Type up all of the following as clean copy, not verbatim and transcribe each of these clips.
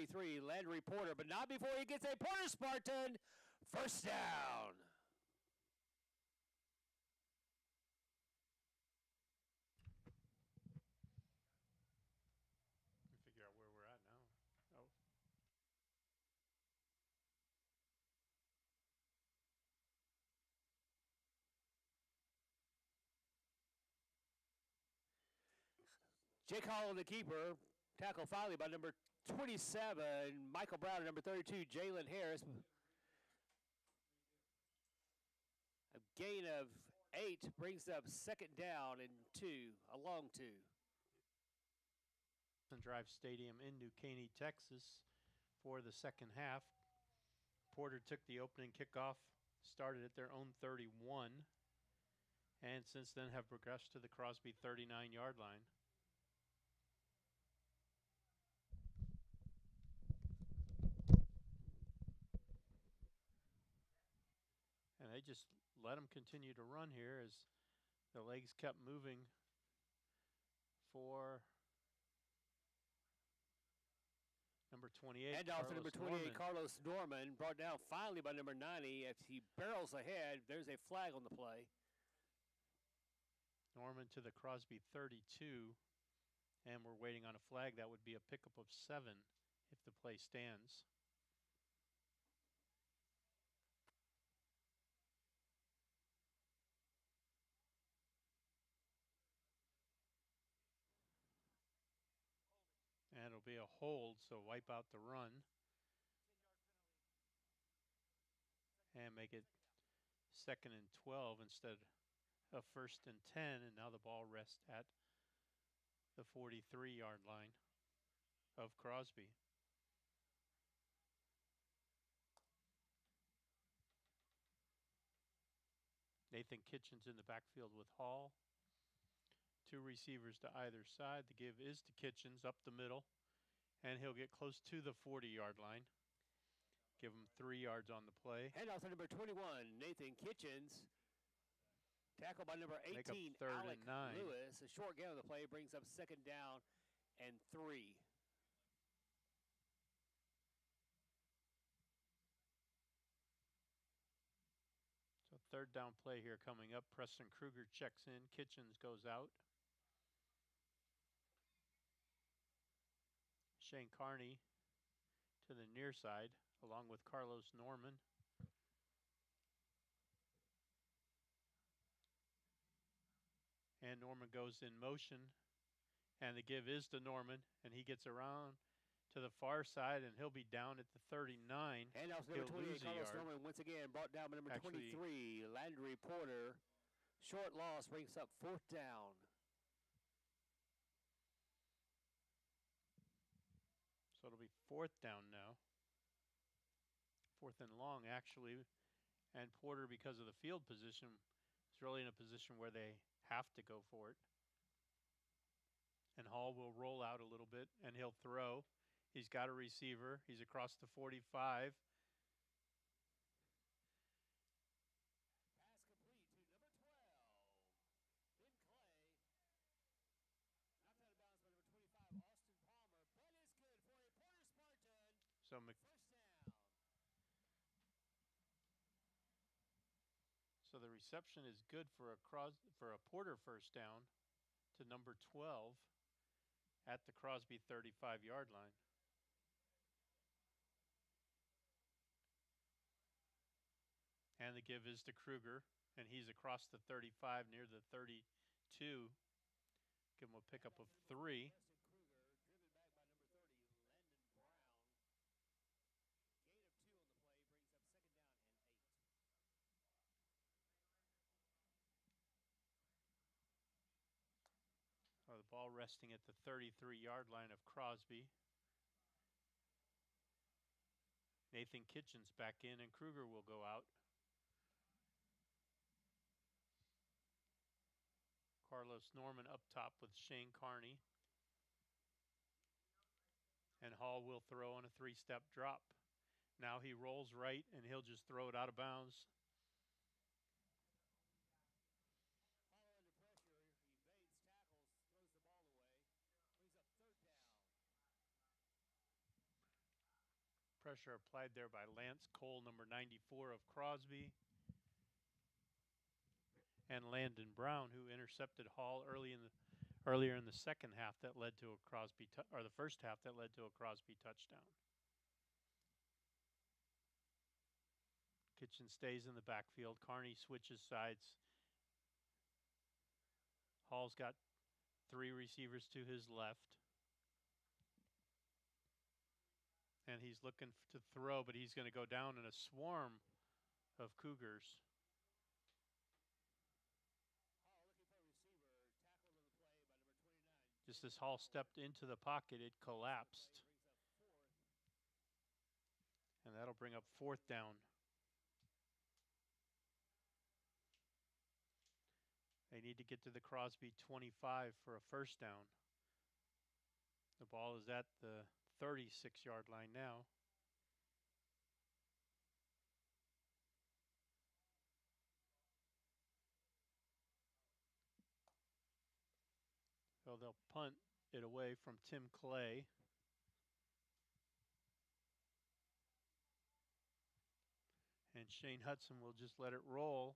33, Landry Porter, but not before he gets a Porter Spartan first down. Figure out where we're at now. Oh. Jake Hall, the keeper, tackle finally by number 27, Michael Brown, number 32, Jalen Harris. A gain of 8 brings up second down and 2, a long 2. Drive Stadium in New Caney, Texas for the second half. Porter took the opening kickoff, started at their own 31, and since then have progressed to the Crosby 39-yard line. And they just let them continue to run here as the legs kept moving for number 28. And off to number 28, Carlos Norman, brought down finally by number 90. As he barrels ahead, there's a flag on the play. Norman to the Crosby 32, and we're waiting on a flag. That would be a pickup of 7 if the play stands. And it'll be a hold, so wipe out the run. And make it 2nd and 12 instead of 1st and 10. And now the ball rests at the 43-yard line of Crosby. Nathan Kitchens in the backfield with Hall. 2 receivers to either side. The give is to Kitchens up the middle, and he'll get close to the 40-yard line. Give him 3 yards on the play. Handoff to number 21, Nathan Kitchens. Tackle by number 18, Alec Lewis. A short gain on the play brings up second down and 3. So third down play here coming up. Preston Kruger checks in. Kitchens goes out. Shane Carney to the near side along with Carlos Norman. And Norman goes in motion, and the give is to Norman, and he gets around to the far side, and he'll be down at the 39. And off number 28, Carlos Norman once again brought down by number 23, Landry Porter. Short loss brings up 4th down. So it'll be 4th down now. 4th and long, actually. And Porter, because of the field position, is really in a position where they have to go for it. And Hall will roll out a little bit, and he'll throw. He's got a receiver. He's across the 45. Pass complete to number 12, Ben Clay. Knocked out of bounds by number 25, Austin Palmer, but it's good for a Porter Spartan. So first down. So the reception is good for a Porter first down to number 12 at the Crosby 35-yard line. And the give is to Kruger, and he's across the 35 near the 32. Give him a pickup of 3. Driven back by number 30, Landon Brown. Gain of 2 on the play brings up second down and 8. Oh, the ball resting at the 33-yard line of Crosby. Nathan Kitchens back in, and Kruger will go out. Carlos Norman up top with Shane Carney. And Hall will throw on a 3-step drop. Now he rolls right, and he'll just throw it out of bounds. Hall under pressure, he evades tackles, throws the ball away, brings up 3rd down. Pressure applied there by Lance Cole, number 94 of Crosby. And Landon Brown, who intercepted Hall earlier in the second half that led to a Crosby or the first half that led to a Crosby touchdown. Kitchen stays in the backfield. Carney switches sides. Hall's got 3 receivers to his left. And he's looking to throw, but he's going to go down in a swarm of Cougars. Just as Hall stepped into the pocket, it collapsed. And that'll bring up 4th down. They need to get to the Crosby 25 for a first down. The ball is at the 36-yard line now. So they'll punt it away from Tim Clay. And Shane Hudson will just let it roll.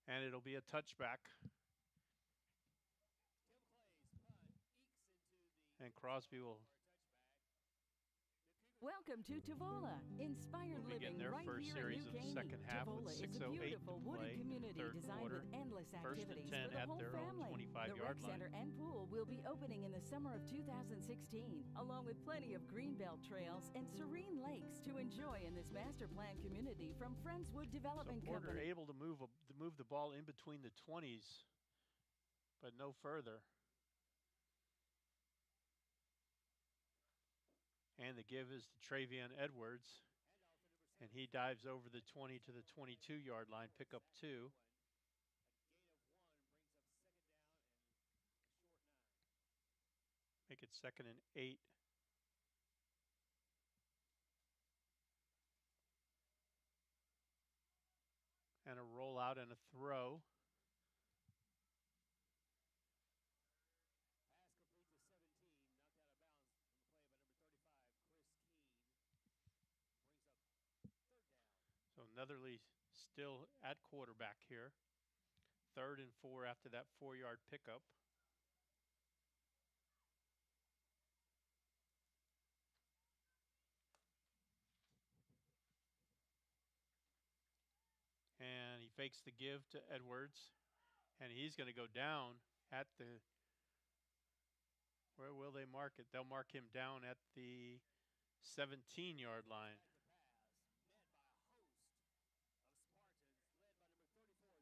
And it'll be a touchback. And Crosby will Welcome to Tavola, inspired living right here in New Caney. Second half Tavola with is a 6:08 beautiful wooded community third designed quarter. with endless First and activities 10 for the at whole their own family. 25-yard The rec line. center and pool will be opening in the summer of 2016, along with plenty of greenbelt trails and serene lakes to enjoy in this master plan community from Friendswood Development So Porter Company. able to move the ball in between the 20s, but no further. And the give is to Travion Edwards. And he dives over the 20 to the 22-yard line, pick up 2. Make it 2nd and 8. And a rollout and a throw. So Netherly still at quarterback here. 3rd and 4 after that 4-yard pickup. And he fakes the give to Edwards. And he's going to go down at the, where will they mark it? They'll mark him down at the 17-yard line.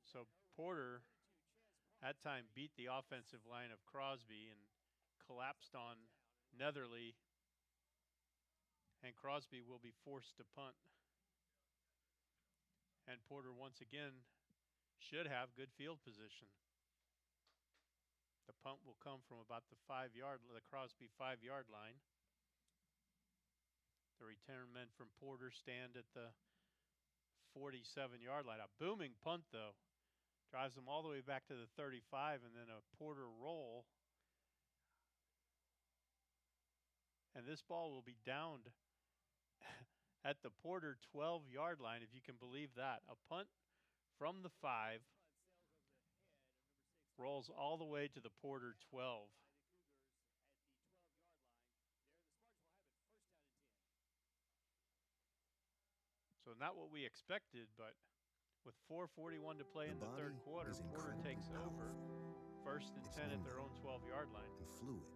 So Porter, that time, beat the offensive line of Crosby and collapsed on Netherly. And Crosby will be forced to punt. And Porter, once again, should have good field position. The punt will come from about the Crosby 5-yard line. The return men from Porter stand at the 47-yard line. A booming punt, though. Drives them all the way back to the 35, and then a Porter roll. And this ball will be downed at the Porter 12-yard line, if you can believe that. A punt from the 5 rolls all the way to the Porter 12. So not what we expected, but with 4:41 to play in the third quarter, Porter takes over. 1st and 10 at their own 12-yard line. And fluid.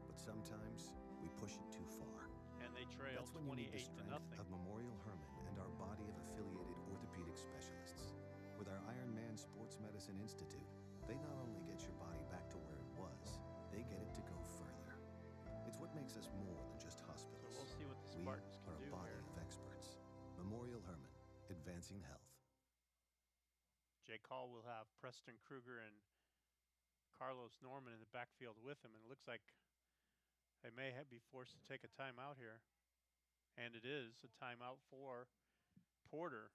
But sometimes we push it too far. And they trail 28 to nothing. Of Memorial Hermann and our body of affiliated orthopedic specialists. With our Iron Man Sports Medicine Institute, they not only get your body back to where it was, they get it to go further. It's what makes us more than just hospitals. So we'll see what the Spartans can do here. We are a body here. of experts. Memorial Hermann, advancing health. Jake Hall will have Preston Kruger and Carlos Norman in the backfield with him, and it looks like they may be forced to take a timeout here. And it is a timeout for Porter.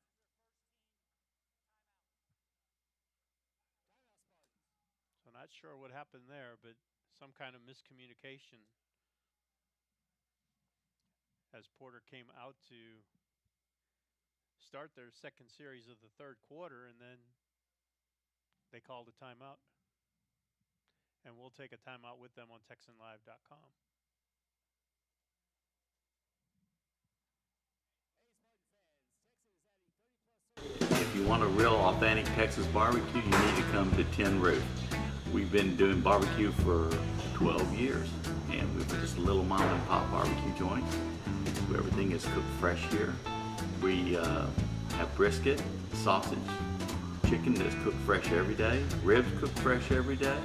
So not sure what happened there, but some kind of miscommunication as Porter came out to start their second series of the third quarter, and then they called a timeout. And we'll take a timeout with them on TexanLive.com. If you want a real authentic Texas barbecue, you need to come to Tin Roof. We've been doing barbecue for 12 years, and we're just a little mom and pop barbecue joint. Everything is cooked fresh here. We have brisket, sausage, chicken that's cooked fresh every day, ribs cooked fresh every day.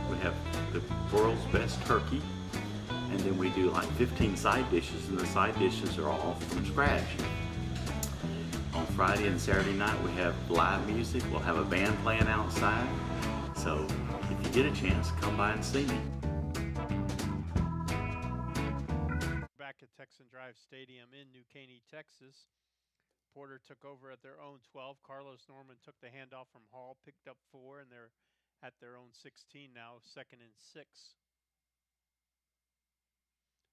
We have the world's best turkey, and then we do like 15 side dishes, and the side dishes are all from scratch. On Friday and Saturday night, we have live music. We'll have a band playing outside. So if you get a chance, come by and see me. Back at Texan Drive Stadium in New Caney, Texas. Porter took over at their own 12. Carlos Norman took the handoff from Hall, picked up 4, and they're at their own 16 now, 2nd and 6.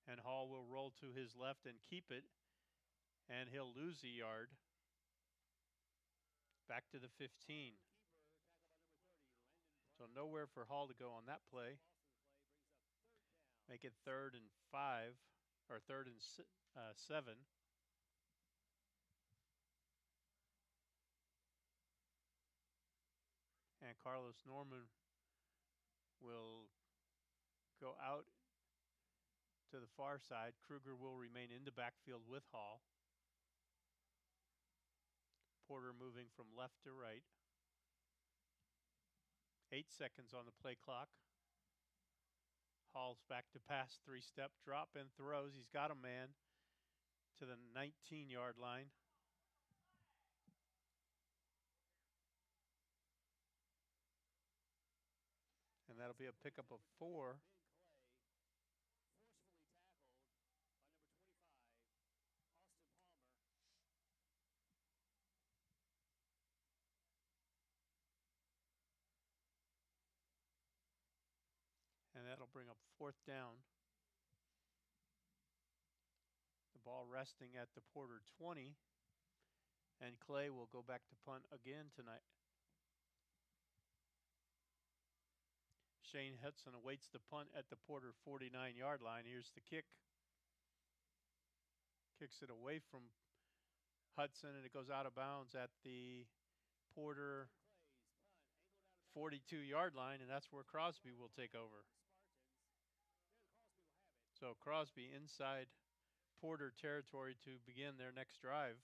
And Hall will roll to his left and keep it, and he'll lose a yard. Back to the 15. So nowhere for Hall to go on that play. Make it 3rd and 5, or 3rd and 7. And Carlos Norman will go out to the far side. Kruger will remain in the backfield with Hall. Porter moving from left to right. 8 seconds on the play clock. Hall's back to pass, 3-step drop and throws. He's got a man to the 19-yard line. And that'll be a pickup of 4. And that'll bring up 4th down. The ball resting at the Porter 20. And Clay will go back to punt again tonight. Shane Hudson awaits the punt at the Porter 49-yard line. Here's the kick. Kicks it away from Hudson, and it goes out of bounds at the Porter 42-yard line, and that's where Crosby will take over. So Crosby inside Porter territory to begin their next drive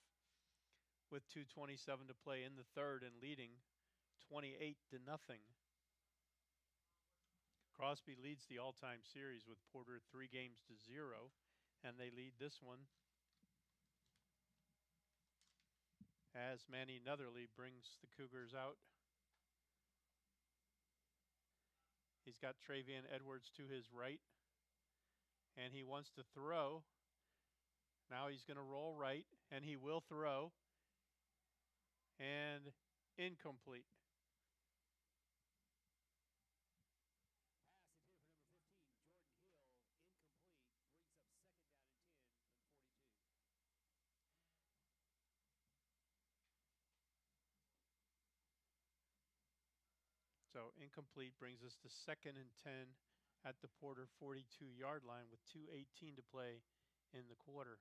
with 2:27 to play in the third and leading 28-0. Crosby leads the all-time series with Porter 3 games to 0, and they lead this one as Manny Netherly brings the Cougars out. He's got Travian Edwards to his right, and he wants to throw. Now he's going to roll right, and he will throw, and incomplete. So incomplete brings us to 2nd and 10 at the Porter 42-yard line with 2:18 to play in the quarter.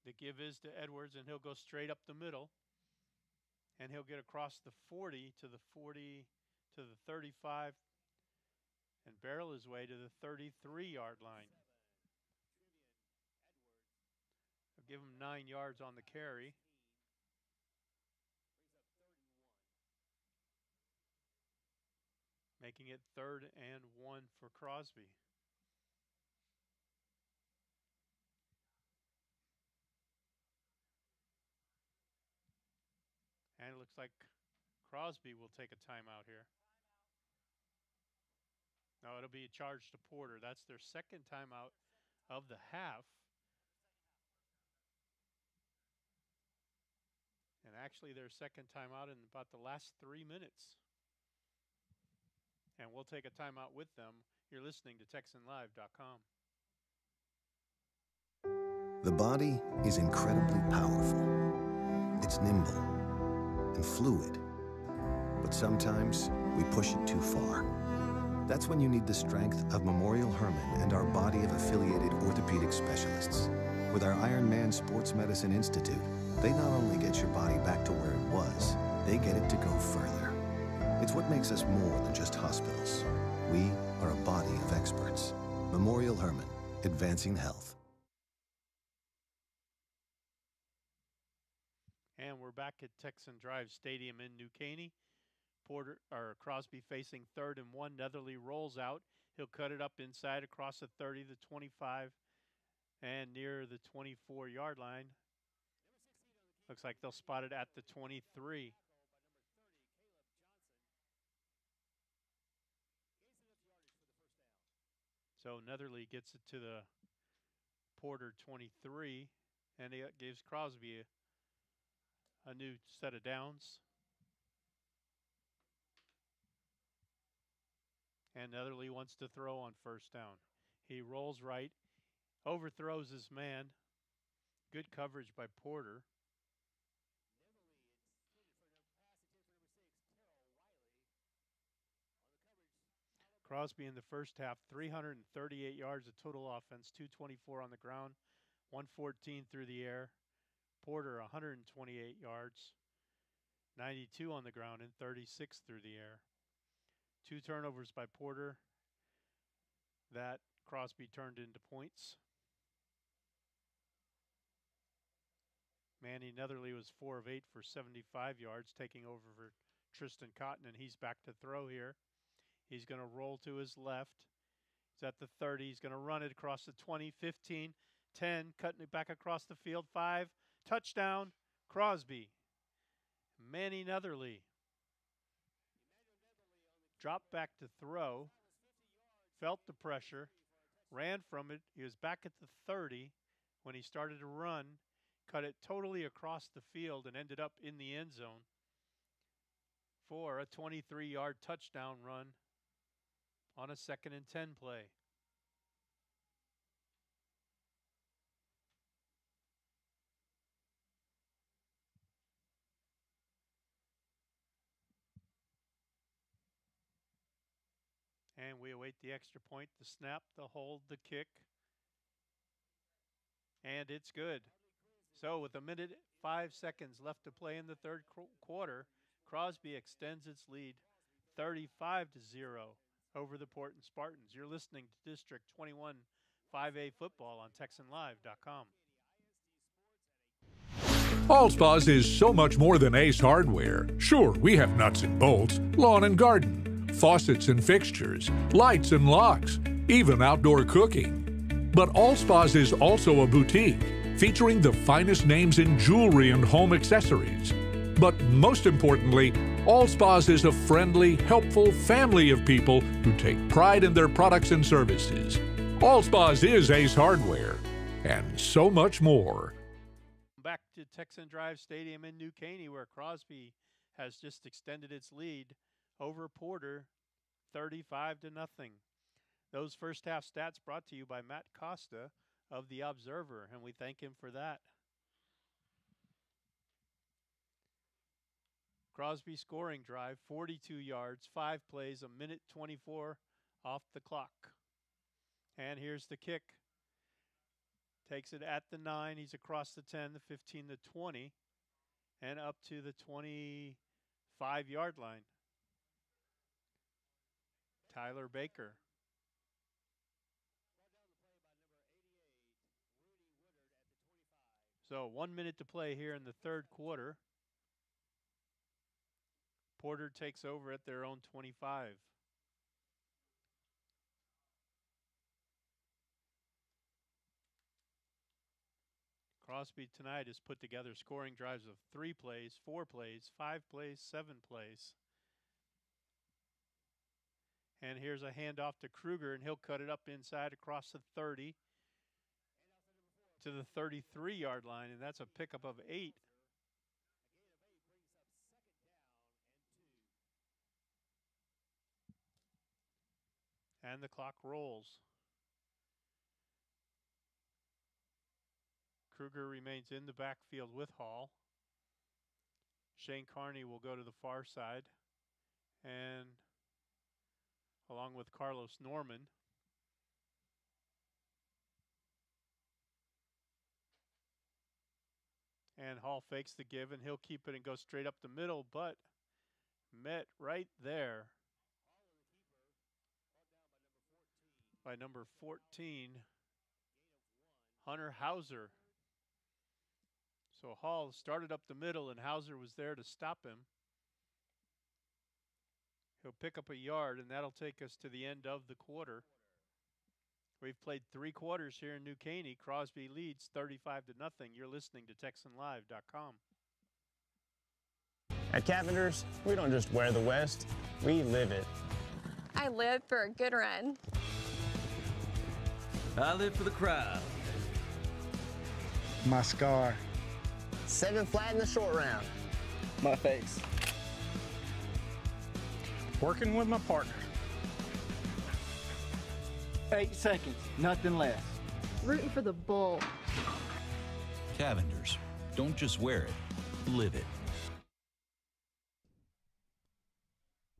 The give is to Edwards, and he'll go straight up the middle. And he'll get across the 40 to the 40 to the 35 and barrel his way to the 33-yard line. I'll give him 9 yards on the carry. Making it 3rd and 1 for Crosby. And it looks like Crosby will take a timeout here. No, it'll be a charge to Porter. That's their 2nd timeout of the half. And actually their 2nd timeout in about the last 3 minutes. And we'll take a timeout with them You're listening to TexanLive.com. The body is incredibly powerful. It's nimble and fluid. But sometimes we push it too far. That's when you need the strength of Memorial Hermann and our body of affiliated orthopedic specialists. With our Iron Man Sports Medicine Institute, they not only get your body back to where it was, they get it to go further. It's what makes us more than just hospitals. We are a body of experts. Memorial Hermann, advancing health. And we're back at Texan Drive Stadium in New Caney. Crosby facing 3rd and 1. Netherly rolls out. He'll cut it up inside across the 30, the 25, and near the 24-yard line. Looks like they'll spot it at the 23. So Netherly gets it to the Porter 23, and it gives Crosby a new set of downs. And Netherly wants to throw on 1st down. He rolls right, overthrows his man. Good coverage by Porter. Crosby in the first half, 338 yards of total offense, 224 on the ground, 114 through the air. Porter, 128 yards, 92 on the ground, and 36 through the air. 2 turnovers by Porter that Crosby turned into points. Manny Netherly was 4 of 8 for 75 yards, taking over for Tristan Cotton, and he's back to throw here. He's going to roll to his left. He's at the 30. He's going to run it across the 20, 15, 10, cutting it back across the field, 5. Touchdown, Crosby. Manny Netherly dropped back to throw, felt the pressure, ran from it. He was back at the 30 when he started to run, cut it totally across the field, and ended up in the end zone for a 23-yard touchdown run on a 2nd and 10 play. And we await the extra point, the snap, the hold, the kick. And it's good. So with 1 minute, 5 seconds left to play in the 3rd quarter, Crosby extends its lead 35-0 over the Morton Spartans. You're listening to District 21 5A football on TexanLive.com. Allspa's is so much more than Ace Hardware. Sure, we have nuts and bolts, lawn and garden, faucets and fixtures, lights and locks, even outdoor cooking. But Allspa's is also a boutique, featuring the finest names in jewelry and home accessories. But most importantly, Allspa's is a friendly, helpful family of people who take pride in their products and services. Allspa's is Ace Hardware, and so much more. Back to Texan Drive Stadium in New Caney, where Crosby has just extended its lead over Porter, 35-0. Those first half stats brought to you by Matt Costa of The Observer, and we thank him for that. Crosby scoring drive, 42 yards, 5 plays, 1 minute 24 off the clock. And here's the kick. Takes it at the 9. He's across the 10, the 15, the 20, and up to the 25-yard line. Tyler Baker. So 1 minute to play here in the 3rd quarter. Porter takes over at their own 25. Crosby tonight has put together scoring drives of 3 plays, 4 plays, 5 plays, 7 plays. And here's a handoff to Kruger, and he'll cut it up inside across the 30 to the 33-yard line, and that's a pickup of 8. And the clock rolls. Kruger remains in the backfield with Hall. Shane Carney will go to the far side, and along with Carlos Norman. And Hall fakes the give, and he'll keep it and go straight up the middle, but met right there by number 14, Hunter Hauser. So Hall started up the middle, and Hauser was there to stop him. He'll pick up a yard, and that'll take us to the end of the quarter. We've played 3 quarters here in New Caney. Crosby leads 35-0. You're listening to TexanLive.com. At Cavender's, we don't just wear the West, we live it. I live for a good run. I live for the crowd. My scar. 7 flat in the short round. My face. Working with my partner. 8 seconds, nothing less. Rooting for the bull. Cavender's. Don't just wear it, live it.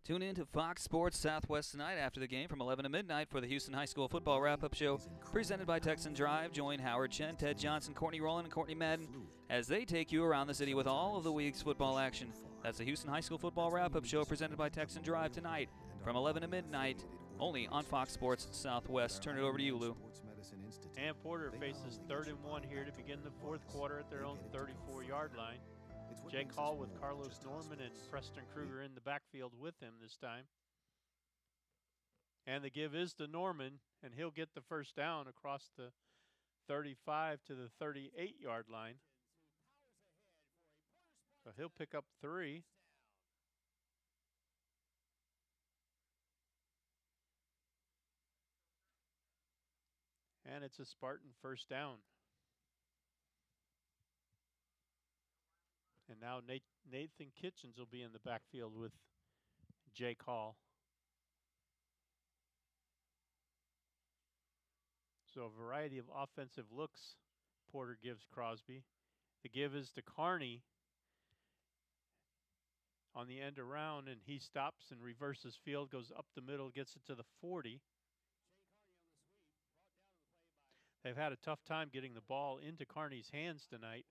Tune in to Fox Sports Southwest tonight after the game from 11 to midnight for the Houston High School Football Wrap-Up Show presented by Texan Drive. Join Howard Chen, Ted Johnson, Courtney Rowland, and Courtney Madden as they take you around the city with all of the week's football action. That's the Houston High School Football Wrap-Up Show presented by Texan Drive tonight from 11 to midnight, only on Fox Sports Southwest. Turn it over to you, Lou. And Porter faces 3rd and 1 here to begin the 4th quarter at their own 34-yard line. Jake Hall with Carlos Norman and Preston Kruger in the backfield with him this time. And the give is to Norman, and he'll get the first down across the 35 to the 38-yard line. So he'll pick up 3. And it's a Spartan first down. And now Nathan Kitchens will be in the backfield with Jake Hall. So a variety of offensive looks Porter gives Crosby. The give is to Carney on the end around, and he stops and reverses field, goes up the middle, gets it to the 40. They've had a tough time getting the ball into Carney's hands tonight.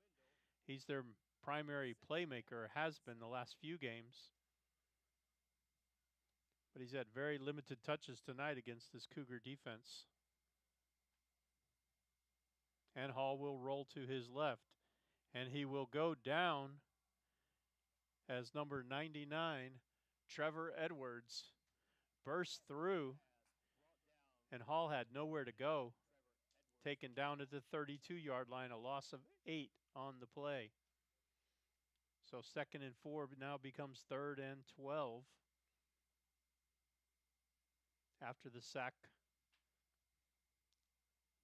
He's their primary playmaker, has been the last few games. But he's had very limited touches tonight against this Cougar defense. And Hall will roll to his left. And he will go down as number 99, Trevor Edwards, burst through. And Hall had nowhere to go. Taken down at the 32-yard line, a loss of 8 on the play. So 2nd and 4 now becomes 3rd and 12 after the sack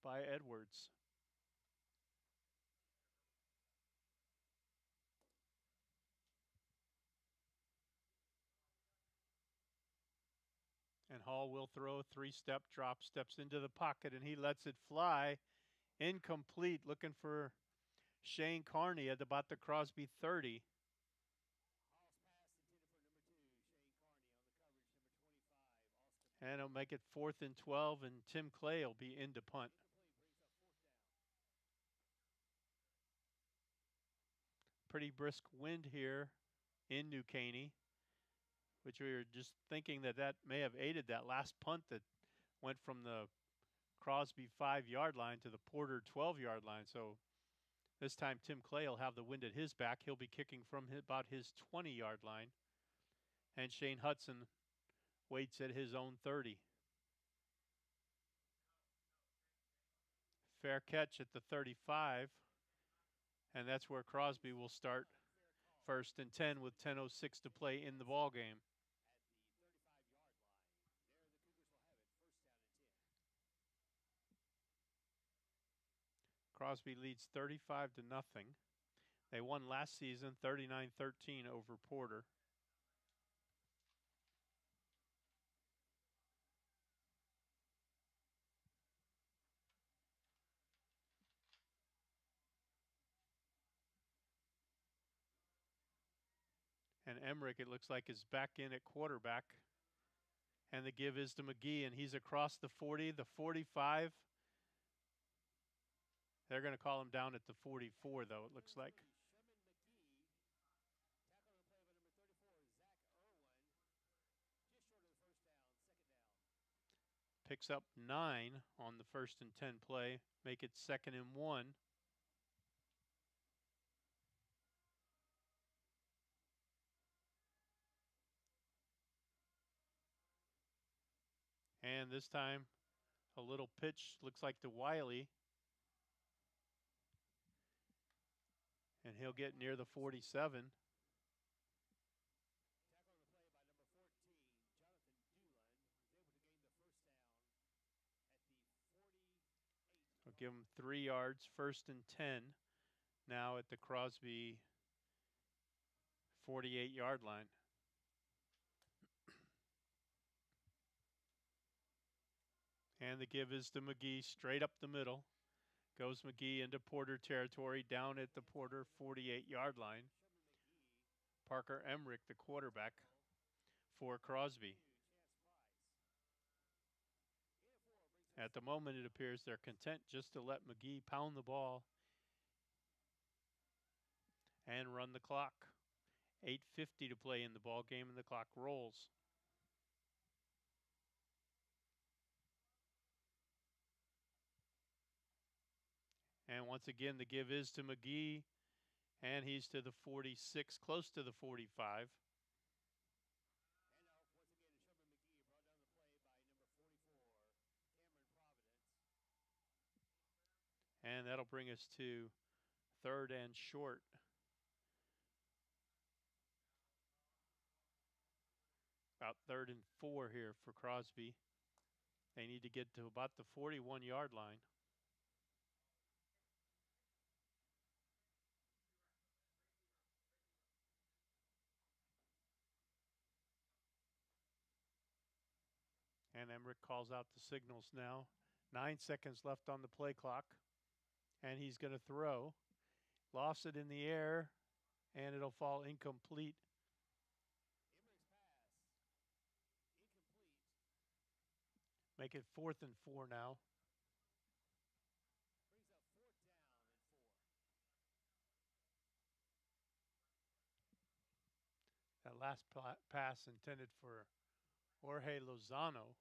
by Edwards. And Hall will throw a 3-step drop, steps into the pocket, and he lets it fly. Incomplete, looking for Shane Carney at about the Crosby 30. And he'll make it 4th and 12, and Tim Clay will be in to punt. Pretty brisk wind here in New Caney, which we were just thinking that may have aided that last punt that went from the Crosby 5-yard line to the Porter 12-yard line. So this time Tim Clay will have the wind at his back. He'll be kicking from about his 20-yard line. And Shane Hudson waits at his own 30. Fair catch at the 35. And that's where Crosby will start 1st and 10 with 10:06 to play in the ball game. Crosby leads 35-0. They won last season 39-13 over Porter. And Emmerich, it looks like, is back in at quarterback. And the give is to McGee, and he's across the 40, the 45. They're going to call him down at the 44, though, it looks like. Picks up 9 on the 1st and 10 play, make it 2nd and 1. And this time, a little pitch, looks like to Wiley. And he'll get near the 47. We'll give him 3 yards, 1st and 10. Now at the Crosby 48-yard line. And the give is to McGee, straight up the middle. Goes McGee into Porter territory, down at the Porter 48-yard line. Parker Emmerich, the quarterback for Crosby. At the moment, it appears they're content just to let McGee pound the ball and run the clock. 8:50 to play in the ball game, and the clock rolls. And once again, the give is to McGee, and he's to the 46, close to the 45. And that'll bring us to 3rd and short. About 3rd and 4 here for Crosby. They need to get to about the 41-yard line. And Emmerich calls out the signals now. 9 seconds left on the play clock. And he's going to throw. Lofts it in the air, and it'll fall incomplete. Make it 4th and 4 now. That last pass intended for Jorge Lozano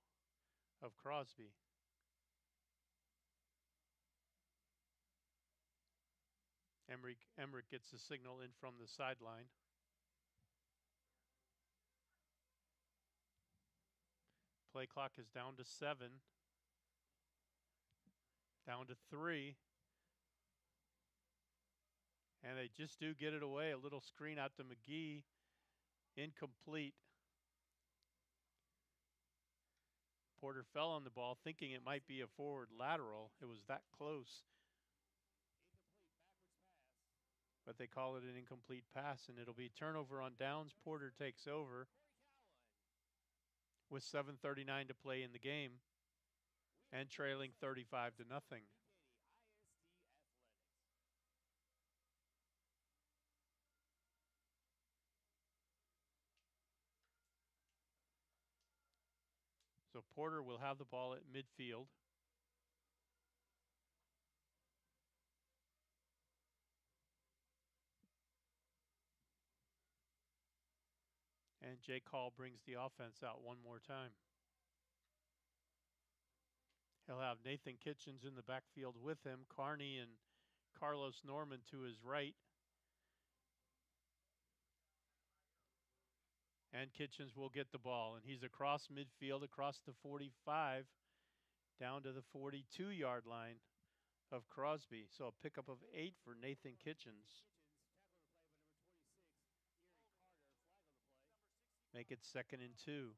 of Crosby. Emmerich gets the signal in from the sideline. Play clock is down to 7. Down to 3. And they just do get it away. A little screen out to McGee. Incomplete. Porter fell on the ball thinking it might be a forward lateral. It was that close. But they call it an incomplete pass, and it'll be turnover on downs. Porter takes over with 7:39 to play in the game and trailing 35-0. So Porter will have the ball at midfield. And Jay Call brings the offense out one more time. He'll have Nathan Kitchens in the backfield with him, Carney and Carlos Norman to his right. And Kitchens will get the ball, and he's across midfield, across the 45, down to the 42-yard line of Crosby. So a pickup of 8 for Nathan Kitchens. Make it 2nd and 2.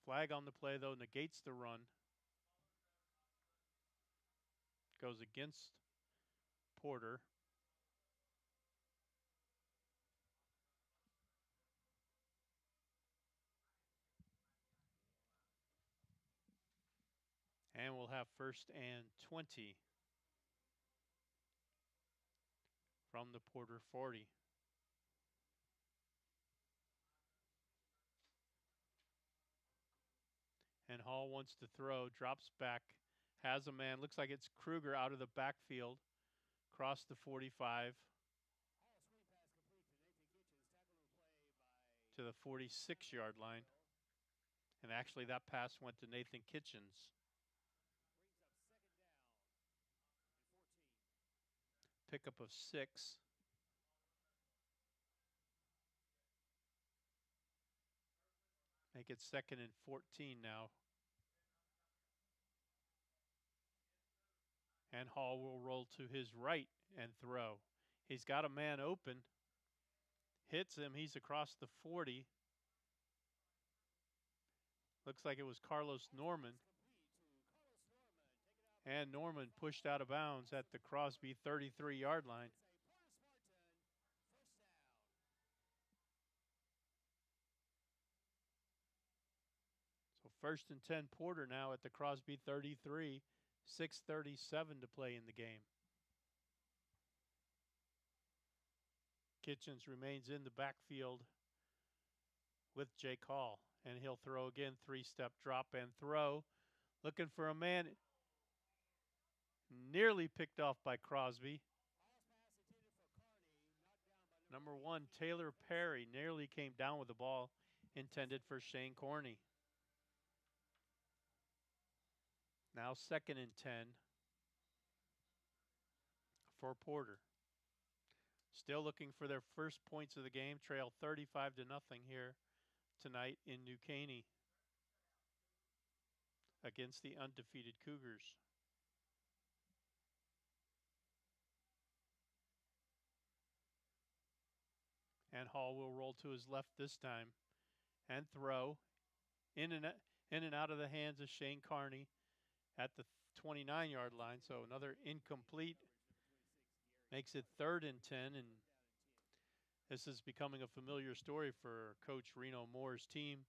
Flag on the play, though, negates the run. Goes against Porter. And we'll have 1st and 20. from the Porter 40. And Hall wants to throw, drops back, has a man. Looks like it's Kruger out of the backfield, across the 45 to the 46-yard line. And actually that pass went to Nathan Kitchens. Pickup of 6. Make it 2nd and 14 now. And Hall will roll to his right and throw. He's got a man open. Hits him. He's across the 40. Looks like it was Carlos Norman. And Norman pushed out of bounds at the Crosby 33-yard line. So 1st and 10 Porter now at the Crosby 33. 6:37 to play in the game. Kitchens remains in the backfield with Jake Hall. And he'll throw again, 3-step drop and throw. Looking for a man. Nearly picked off by Crosby. Number 1, Taylor Perry, nearly came down with the ball intended for Shane Corney. Now 2nd and 10 for Porter. Still looking for their first points of the game. Trail 35-0 here tonight in New Caney against the undefeated Cougars. And Hall will roll to his left this time and throw in and out of the hands of Shane Carney at the 29-yard line. So another incomplete. Makes it 3rd and 10, and this is becoming a familiar story for Coach Reno Moore's team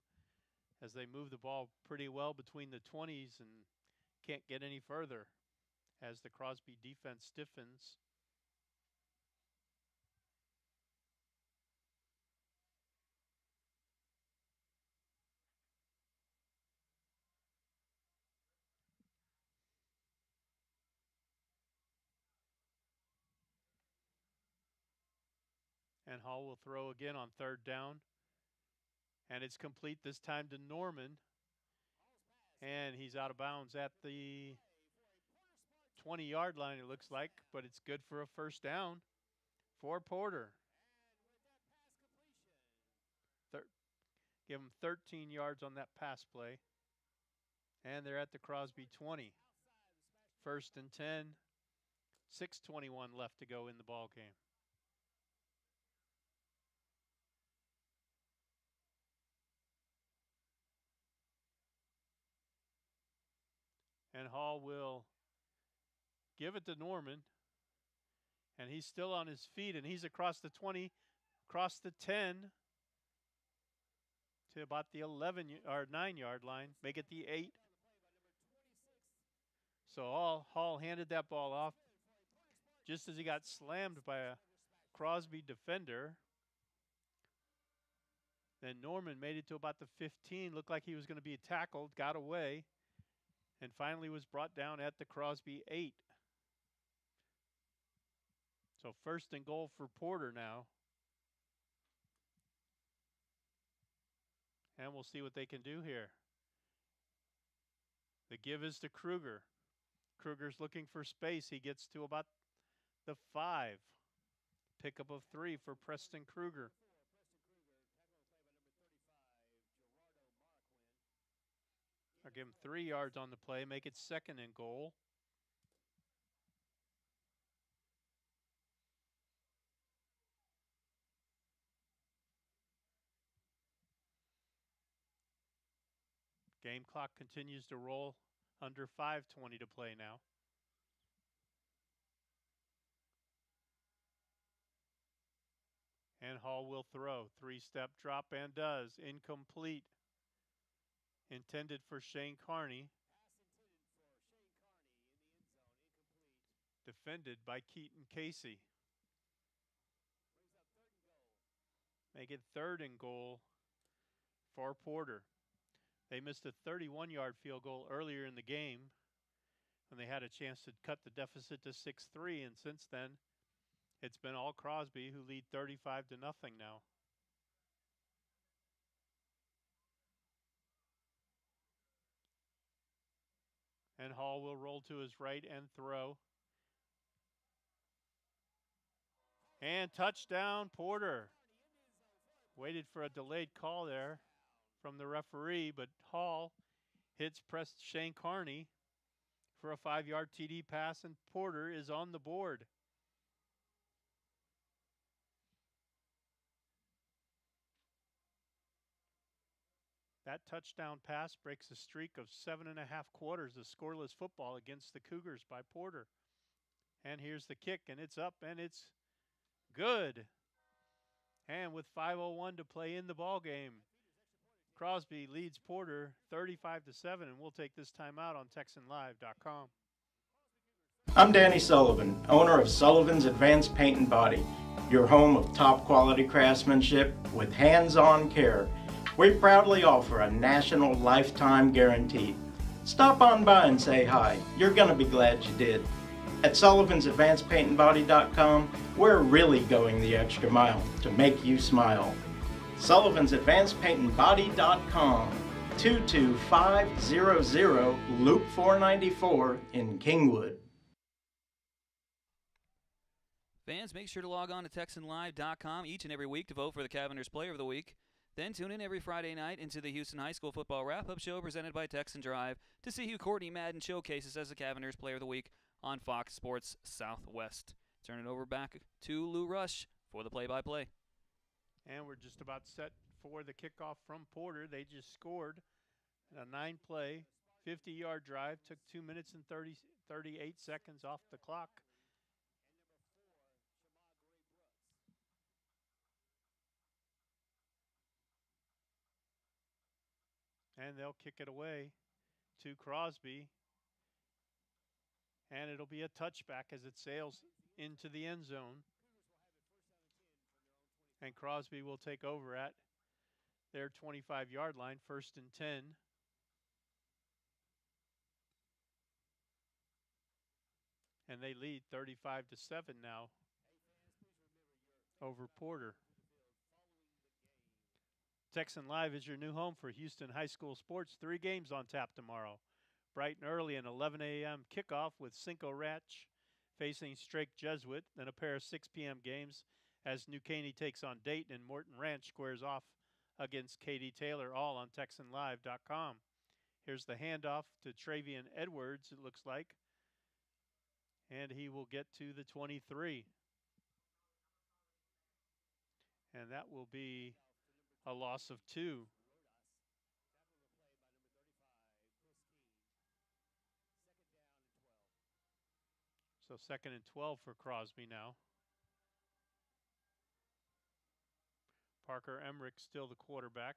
as they move the ball pretty well between the 20s and can't get any further as the Crosby defense stiffens. And Hall will throw again on 3rd down. And it's complete this time to Norman. And he's out of bounds at the 20-yard line, it looks like. But it's good for a 1st down for Porter. Give him 13 yards on that pass play. And they're at the Crosby 20. 1st and 10. 6:21 left to go in the ball game. And Hall will give it to Norman. And he's still on his feet, and he's across the 20, across the 10 to about the 9-yard line. Make it the 8. So Hall handed that ball off just as he got slammed by a Crosby defender. Then Norman made it to about the 15. Looked like he was going to be tackled, got away, and finally was brought down at the Crosby 8. So 1st and goal for Porter now. And we'll see what they can do here. The give is to Kruger. Kruger's looking for space. He gets to about the 5. Pickup of 3 for Preston Kruger. I'll give him 3 yards on the play, make it 2nd and goal. Game clock continues to roll, under 5:20 to play now. And Hall will throw. 3-step drop and does. Incomplete. Intended for Shane Carney. Defended by Keaton Casey. Make it 3rd and goal for Porter. They missed a 31-yard field goal earlier in the game when they had a chance to cut the deficit to 6-3, and since then, it's been all Crosby who lead 35-0 now. And Hall will roll to his right and throw. And touchdown, Porter. Waited for a delayed call there from the referee, but Hall hits Shane Carney for a 5-yard TD pass, and Porter is on the board. That touchdown pass breaks a streak of 7.5 quarters of scoreless football against the Cougars by Porter. And here's the kick, and it's up, and it's good. And with 5:01 to play in the ball game, Crosby leads Porter 35-7, and we'll take this timeout on TexanLive.com. I'm Danny Sullivan, owner of Sullivan's Advanced Paint and Body, your home of top quality craftsmanship with hands-on care. We proudly offer a national lifetime guarantee. Stop on by and say hi. You're going to be glad you did. At Sullivan'sAdvancedPaintandBody.com, we're really going the extra mile to make you smile. Sullivan'sAdvancedPaintandBody.com, 22500 Loop 494 in Kingwood. Fans, make sure to log on to TexanLive.com each and every week to vote for the Cavenders Player of the Week. Then tune in every Friday night into the Houston High School Football Wrap-Up Show presented by Texan Drive to see who Courtney Madden showcases as the Cavenders Player of the Week on Fox Sports Southwest. Turn it over back to Lou Rush for the play-by-play. And we're just about set for the kickoff from Porter. They just scored a 9-play, 50-yard drive. Took 2 minutes and 38 seconds off the clock. And they'll kick it away to Crosby. And it'll be a touchback as it sails into the end zone. And Crosby will take over at their 25-yard line, 1st and 10. And they lead 35-7 now over Porter. Texan Live is your new home for Houston High School sports. 3 games on tap tomorrow. Bright and early, an 11 a.m. kickoff with Cinco Ranch facing Strake Jesuit. Then a pair of 6 p.m. games as New Caney takes on Dayton and Morton Ranch squares off against Katy Taylor, all on TexanLive.com. Here's the handoff to Travian Edwards, it looks like. And he will get to the 23. And that will be a loss of 2. So 2nd and 12 for Crosby now. Parker Emmerich still the quarterback.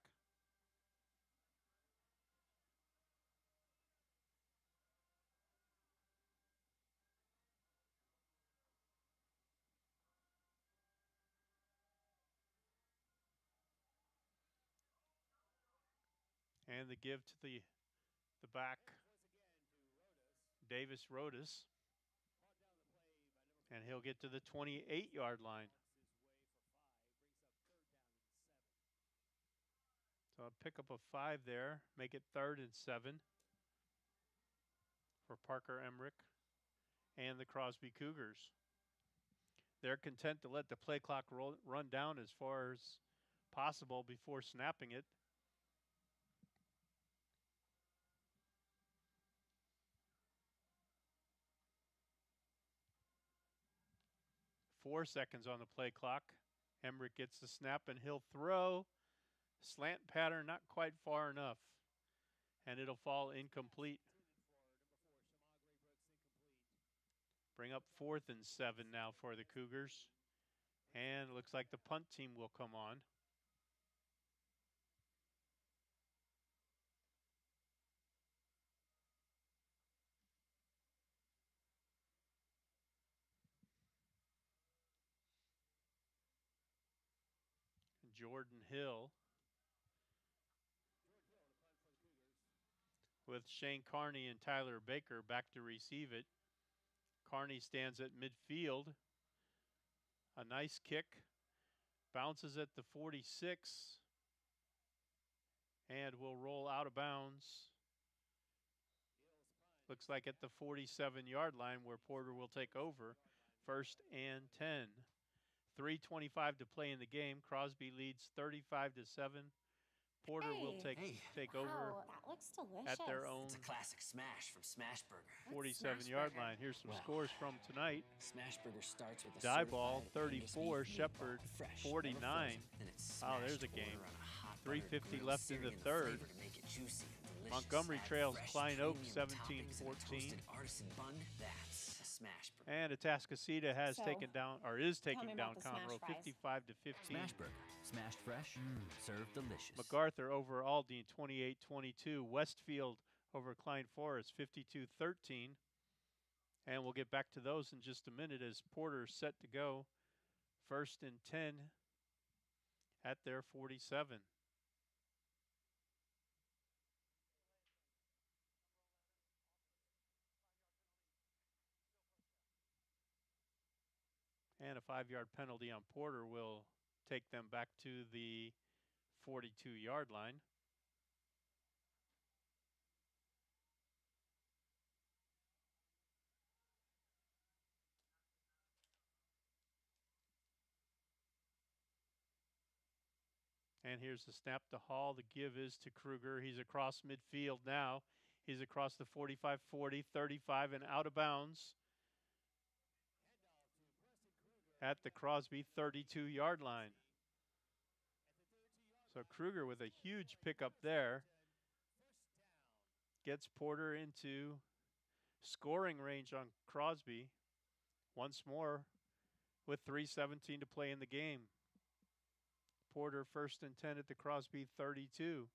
And the give to the back, Davis Rodas. And he'll get to the 28-yard line. So I'll pick up a 5 there, make it 3rd and 7 for Parker Emmerich and the Crosby Cougars. They're content to let the play clock run down as far as possible before snapping it. Four seconds on the play clock. Emmerich gets the snap and he'll throw. Slant pattern not quite far enough. And it'll fall incomplete. Bring up 4th and 7 now for the Cougars. And it looks like the punt team will come on. Jordan Hill. With Shane Carney and Tyler Baker back to receive it. Carney stands at midfield. A nice kick. Bounces at the 46. And will roll out of bounds. Looks like at the 47-yard line where Porter will take over. 1st and 10. 3:25 to play in the game. Crosby leads 35-7. Porter will take over that looks delicious. at their own It's a classic smash from Smashburger. 47-yard line. Here's some scores from tonight. Smashburger starts with a Die ball 34, Shepherd 49. Wow, there's a game. 3:50 left in the third. Montgomery trails Klein Oak 17-14. And Atascocita has taken down, or is taking down Conroe 55-15. Smashburger, smashed fresh, served delicious. MacArthur over Aldine 28-22. Westfield over Klein Forest 52-13. And we'll get back to those in just a minute as Porter's set to go. 1st and 10 at their 47. And a 5-yard penalty on Porter will take them back to the 42-yard line. And here's the snap to Hall. The give is to Kruger. He's across midfield now. He's across the 45, 40, 35, and out of bounds at the Crosby 32-yard line. So Kruger with a huge pickup there gets Porter into scoring range on Crosby once more with 3:17 to play in the game. Porter 1st and 10 at the Crosby 32.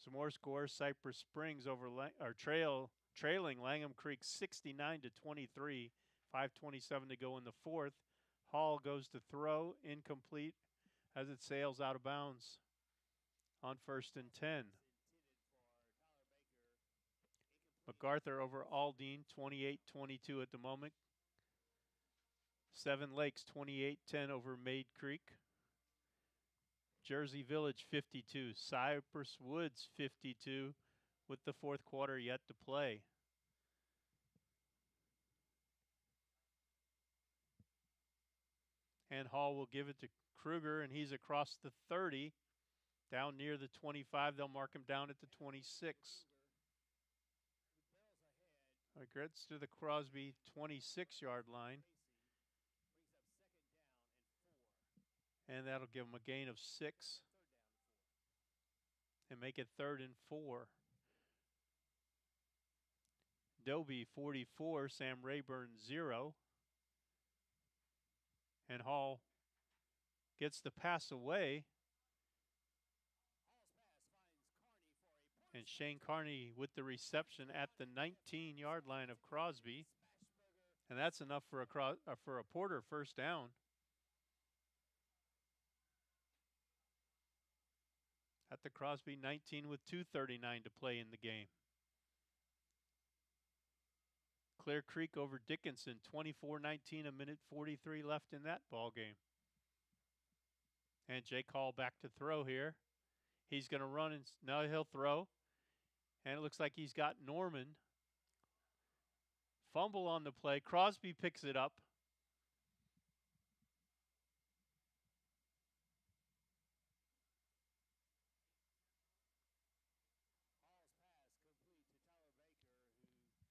Some more scores. Cypress Springs over trailing Langham Creek 69-23. 5:27 to go in the fourth. Hall goes to throw, incomplete as it sails out of bounds on 1st and 10. MacArthur over Aldine 28-22 at the moment. Seven Lakes 28-10 over Mayde Creek. Jersey Village 52. Cypress Woods 52 with the fourth quarter yet to play. And Hall will give it to Kruger, and he's across the 30, down near the 25. They'll mark him down at the 26. Gets to the Crosby 26-yard line. And that'll give him a gain of 6 and make it 3rd and 4. Dobie 44, Sam Rayburn 0. And Hall gets the pass away. And Shane Carney with the reception at the 19-yard line of Crosby. And that's enough for a Porter first down. At the Crosby 19 with 2:39 to play in the game. Clear Creek over Dickinson 24-19, a minute 43 left in that ball game. And Jake Hall back to throw here. He's going to run and now he'll throw. And it looks like he's got Norman. Fumble on the play. Crosby picks it up.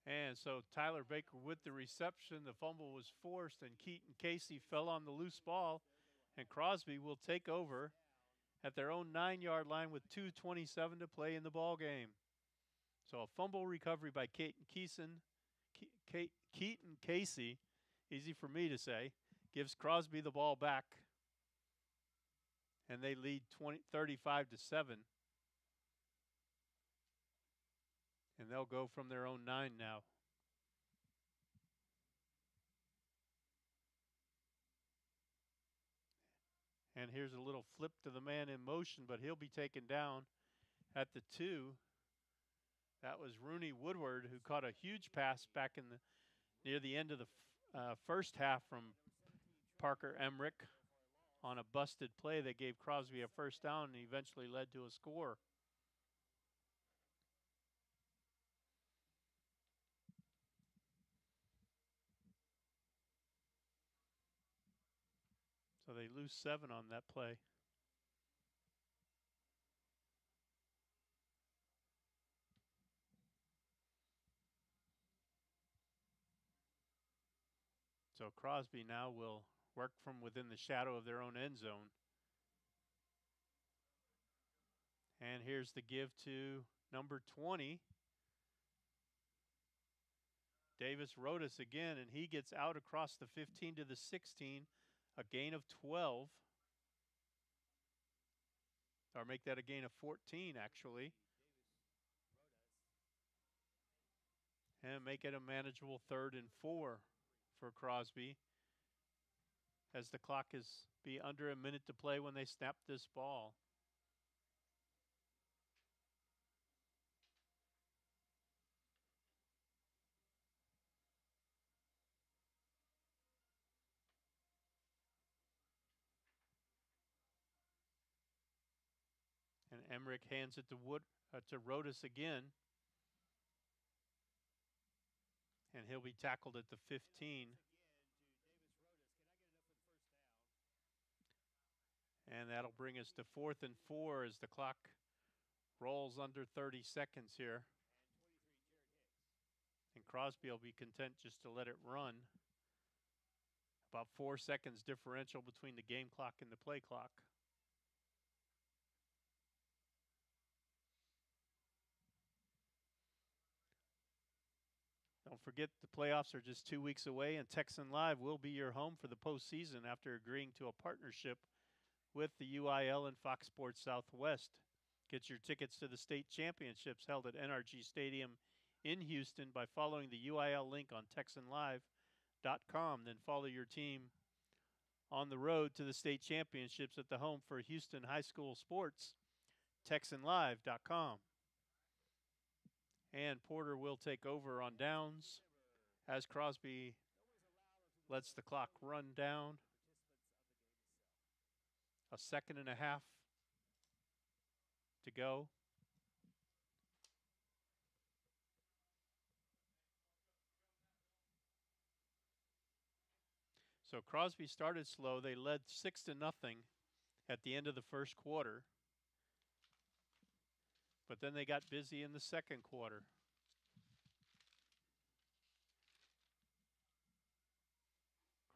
And so Tyler Baker with the reception. The fumble was forced, and Keaton Casey fell on the loose ball. And Crosby will take over at their own 9-yard line with 2:27 to play in the ball game. So a fumble recovery by Keaton Casey, easy for me to say, gives Crosby the ball back. And they lead 35-7. And they'll go from their own 9 now. And here's a little flip to the man in motion, but he'll be taken down at the 2. That was Rooney Woodward, who caught a huge pass back in near the end of the first half from Parker Emmerich on a busted play that gave Crosby a first down and eventually led to a score. So they lose 7 on that play. So Crosby now will work from within the shadow of their own end zone. And here's the give to number 20. Davis Rodas again, and he gets out across the 15 to the 16, a gain of 12. Or make that a gain of 14, actually. And make it a manageable 3rd and 4 for Crosby, as the clock is be under a minute to play when they snap this ball. And Emmerich hands it to Rodas again. And he'll be tackled at the 15. And that'll bring us to 4th and 4 as the clock rolls under 30 seconds here. And Crosby will be content just to let it run. About 4 seconds differential between the game clock and the play clock. Don't forget, the playoffs are just 2 weeks away, and Texan Live will be your home for the postseason after agreeing to a partnership with the UIL and Fox Sports Southwest. Get your tickets to the state championships held at NRG Stadium in Houston by following the UIL link on TexanLive.com. Then follow your team on the road to the state championships at the home for Houston High School Sports, TexanLive.com. And Porter will take over on downs as Crosby lets the clock run down. A 1.5 seconds to go. So Crosby started slow. They led 6-0 at the end of the first quarter. But then they got busy in the second quarter.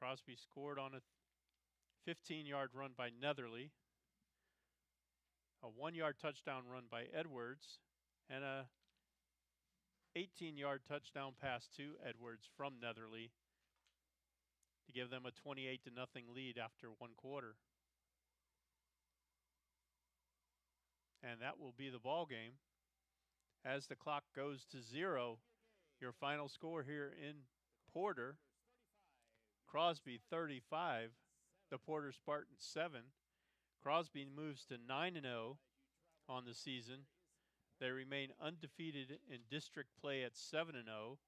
Crosby scored on a 15-yard run by Netherly, a 1-yard touchdown run by Edwards, and a 18-yard touchdown pass to Edwards from Netherly to give them a 28-0 lead after 1 quarter. And that will be the ball game as the clock goes to 0. Your final score here in Porter: Crosby 35, the Porter Spartans 7. Crosby moves to 9-0 on the season. They remain undefeated in district play at 7-0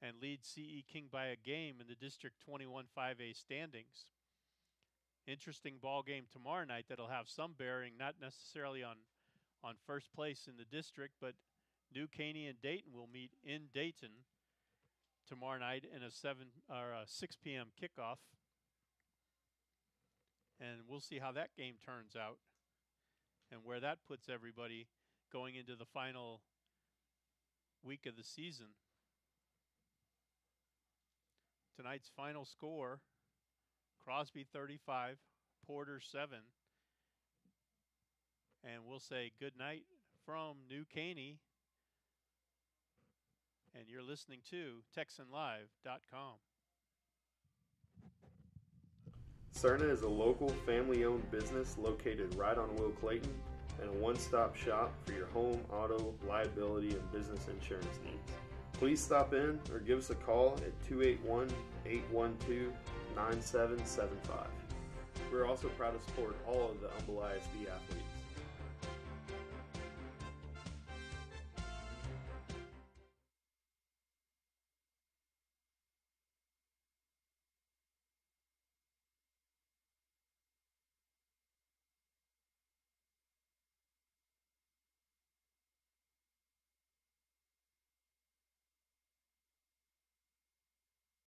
and lead CE King by a game in the District 21 5A standings. Interesting ball game tomorrow night that'll have some bearing, not necessarily on first place in the district, but New Caney and Dayton will meet in Dayton tomorrow night in a 6 p.m. kickoff. And we'll see how that game turns out and where that puts everybody going into the final week of the season. Tonight's final score: Crosby 35, Porter 7. And we'll say good night from New Caney. And you're listening to TexanLive.com. Cerna is a local family-owned business located right on Will Clayton and a one-stop shop for your home, auto, liability, and business insurance needs. Please stop in or give us a call at 281-812-9775. We're also proud to support all of the Humble ISD athletes.